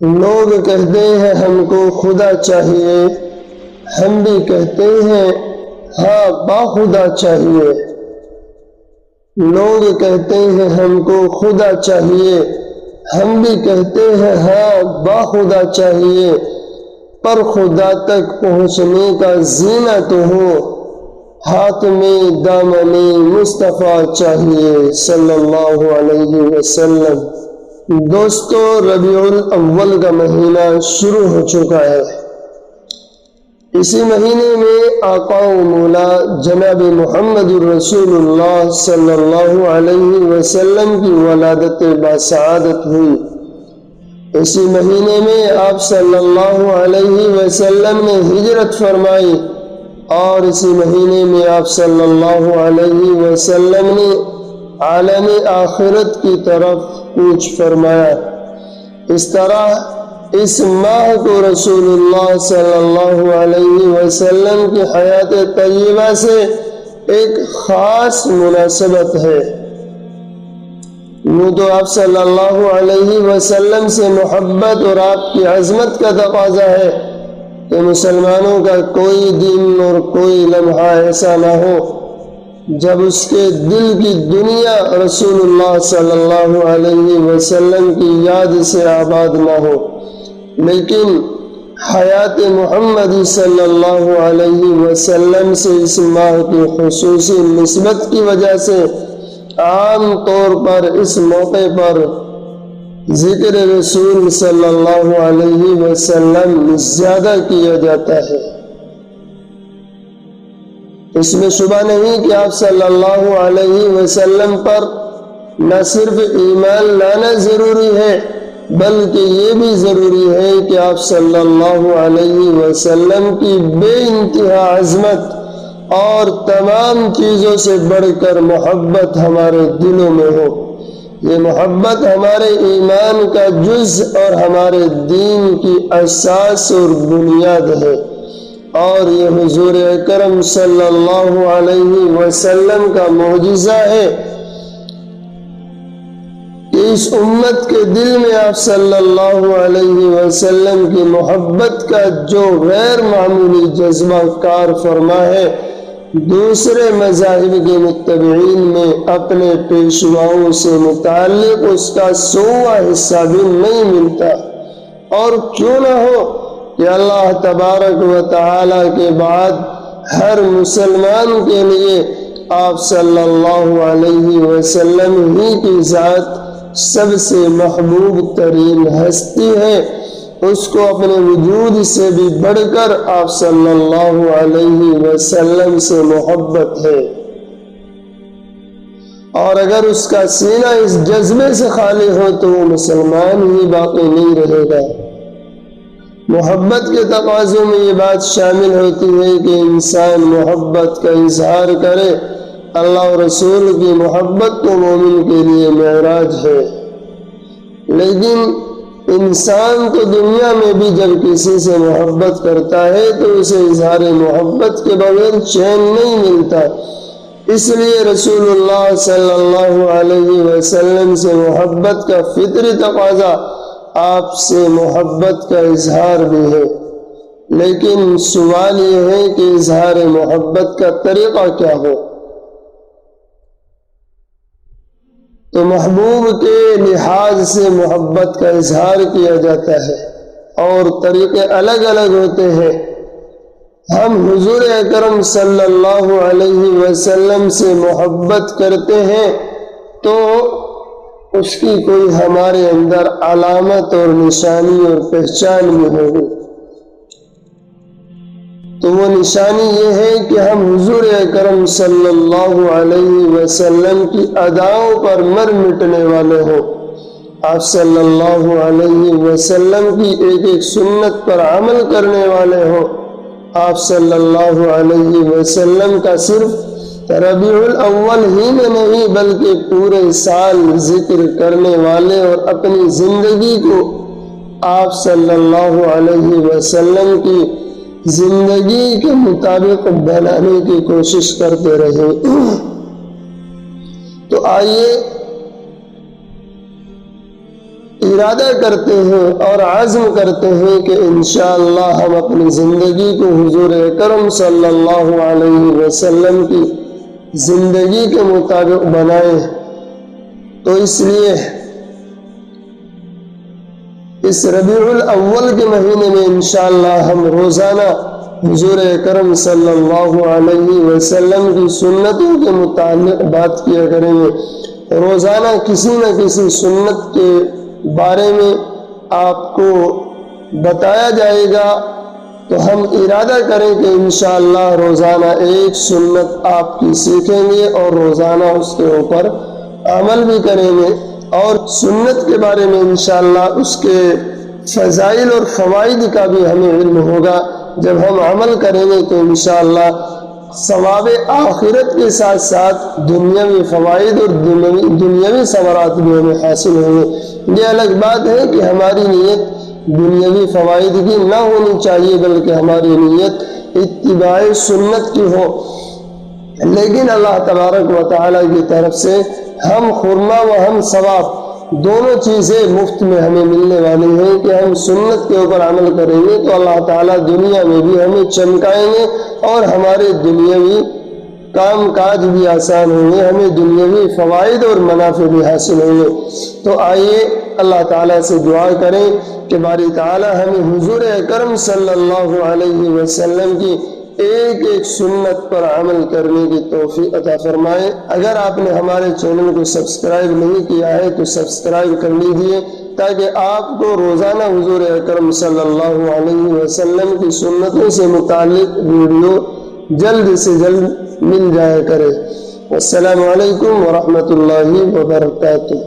لوگ کہتے ہیں ہم کو خدا چاہیے، ہم بھی کہتے ہیں ہاں با خدا چاہیے۔ لوگ کہتے ہیں ہم کو خدا چاہیے، ہم بھی کہتے ہیں ہاں با خدا چاہیے، پر خدا تک پہنچنے کا زینہ تو ہو، ہاتھ میں دامن مصطفیٰ چاہیے صلی اللہ علیہ وسلم۔ دوستو، ربیع الاول کا مہینہ شروع ہو چکا ہے۔ اسی مہینے میں آقا و مولا جناب محمد رسول اللہ صلی اللہ علیہ وسلم کی ولادت باسعادت ہوئی۔ اسی مہینے میں آپ صلی اللہ علیہ وسلم نے ہجرت فرمائی، اور اسی مہینے میں آپ صلی اللہ علیہ وسلم نے عالم آخرت کی طرف کوچ فرمایا۔ اس طرح اس ماہ کو رسول اللہ صلی اللہ علیہ وسلم کی حیات طیبہ سے ایک خاص مناسبت ہے۔ یوں تو آپ صلی اللہ علیہ وسلم سے محبت اور آپ کی عظمت کا تقاضا ہے کہ مسلمانوں کا کوئی دن اور کوئی لمحہ ایسا نہ ہو جب اس کے دل کی دنیا رسول اللہ صلی اللہ علیہ وسلم کی یاد سے آباد نہ ہو، لیکن حیات محمدی صلی اللہ علیہ وسلم سے اس ماہ کی خصوصی نسبت کی وجہ سے عام طور پر اس موقع پر ذکر رسول صلی اللہ علیہ وسلم زیادہ کیا جاتا ہے۔ اس میں شبہ نہیں کہ آپ صلی اللہ علیہ وسلم پر نہ صرف ایمان لانا ضروری ہے، بلکہ یہ بھی ضروری ہے کہ آپ صلی اللہ علیہ وسلم کی بے انتہا عظمت اور تمام چیزوں سے بڑھ کر محبت ہمارے دلوں میں ہو۔ یہ محبت ہمارے ایمان کا جز اور ہمارے دین کی اساس اور بنیاد ہے، اور یہ حضور اکرم صلی اللہ علیہ وسلم کا معجزہ ہے کہ اس امت کے دل میں آپ صلی اللہ علیہ وسلم کی محبت کا جو غیر معمولی جذبہ کار فرما ہے، دوسرے مذاہب کے متبعین میں اپنے پیشواؤں سے متعلق اس کا 100واں حصہ بھی نہیں ملتا۔ اور کیوں نہ ہو کہ اللہ تبارک و تعالی کے بعد ہر مسلمان کے لیے آپ صلی اللہ علیہ وسلم ہی کی ذات سب سے محبوب ترین ہستی ہے، اس کو اپنے وجود سے بھی بڑھ کر آپ صلی اللہ علیہ وسلم سے محبت ہے، اور اگر اس کا سینہ اس جذبے سے خالی ہو تو وہ مسلمان ہی باقی نہیں رہے گا۔ محبت کے تقاضوں میں یہ بات شامل ہوتی ہے کہ انسان محبت کا اظہار کرے۔ اللہ و رسول کی محبت تو مومن کے لیے معراج ہے، لیکن انسان تو دنیا میں بھی جب کسی سے محبت کرتا ہے تو اسے اظہار محبت کے بغیر چین نہیں ملتا۔ اس لیے رسول اللہ صلی اللہ علیہ وسلم سے محبت کا فطری تقاضا آپ سے محبت کا اظہار بھی ہے، لیکن سوال یہ ہے کہ اظہار محبت کا طریقہ کیا ہو؟ تو محبوب کے لحاظ سے محبت کا اظہار کیا جاتا ہے، اور طریقے الگ الگ ہوتے ہیں۔ ہم حضور اکرم صلی اللہ علیہ وسلم سے محبت کرتے ہیں تو اس کی کوئی ہمارے اندر علامت اور نشانی اور پہچان بھی ہوگی۔ تو وہ نشانی یہ ہے کہ ہم حضور اکرم صلی اللہ علیہ وسلم کی اداؤں پر مر مٹنے والے ہوں، آپ صلی اللہ علیہ وسلم کی ایک ایک سنت پر عمل کرنے والے ہوں، آپ صلی اللہ علیہ وسلم کا صرف ربیع الاول ہی میں نہیں بلکہ پورے سال ذکر کرنے والے، اور اپنی زندگی کو آپ صلی اللہ علیہ وسلم کی زندگی کے مطابق بنانے کی کوشش کرتے رہے۔ تو آئیے ارادہ کرتے ہیں اور عزم کرتے ہیں کہ انشاءاللہ ہم اپنی زندگی کو حضور اکرم صلی اللہ علیہ وسلم کی زندگی کے مطابق بنائیں، تو اس لیے اس ربیع الاول کے مہینے میں انشاءاللہ ہم روزانہ حضور اکرم صلی اللہ علیہ وسلم کی سنتوں کے متعلق بات کیا کریں گے۔ روزانہ کسی نہ کسی سنت کے بارے میں آپ کو بتایا جائے گا، تو ہم ارادہ کریں کہ انشاءاللہ روزانہ ایک سنت آپ کی سیکھیں گے اور روزانہ اس کے اوپر عمل بھی کریں گے، اور سنت کے بارے میں انشاءاللہ اس کے فضائل اور فوائد کا بھی ہمیں علم ہوگا۔ جب ہم عمل کریں گے تو انشاءاللہ ثواب آخرت کے ساتھ ساتھ دنیاوی فوائد اور دنیاوی ثمرات بھی ہمیں حاصل ہوں گے۔ یہ الگ بات ہے کہ ہماری نیت دنیاوی فوائد کی نہ ہونی چاہیے، بلکہ ہماری نیت اتباع سنت کی ہو، لیکن اللہ تبارک و تعالیٰ کی طرف سے ہم خرما و ہم ثواب دونوں چیزیں مفت میں ہمیں ملنے والی ہیں کہ ہم سنت کے اوپر عمل کریں گے تو اللہ تعالیٰ دنیا میں بھی ہمیں چمکائیں گے اور ہمارے دنیاوی کام کاج بھی آسان ہوں گے، ہمیں دنیاوی فوائد اور منافع بھی حاصل ہوں گے۔ تو آئیے اللہ تعالیٰ سے دعا کریں کہ باری تعالیٰ ہمیں حضور اکرم صلی اللہ علیہ وسلم کی ایک ایک سنت پر عمل کرنے کی توفیق عطا فرمائے۔ اگر آپ نے ہمارے چینل کو سبسکرائب نہیں کیا ہے تو سبسکرائب کر لیجیے، تاکہ آپ کو روزانہ حضور اکرم صلی اللہ علیہ وسلم کی سنتوں سے متعلق ویڈیو جلد سے جلد مل جایا کرے۔ السلام علیکم ورحمۃ اللہ وبرکاتہ۔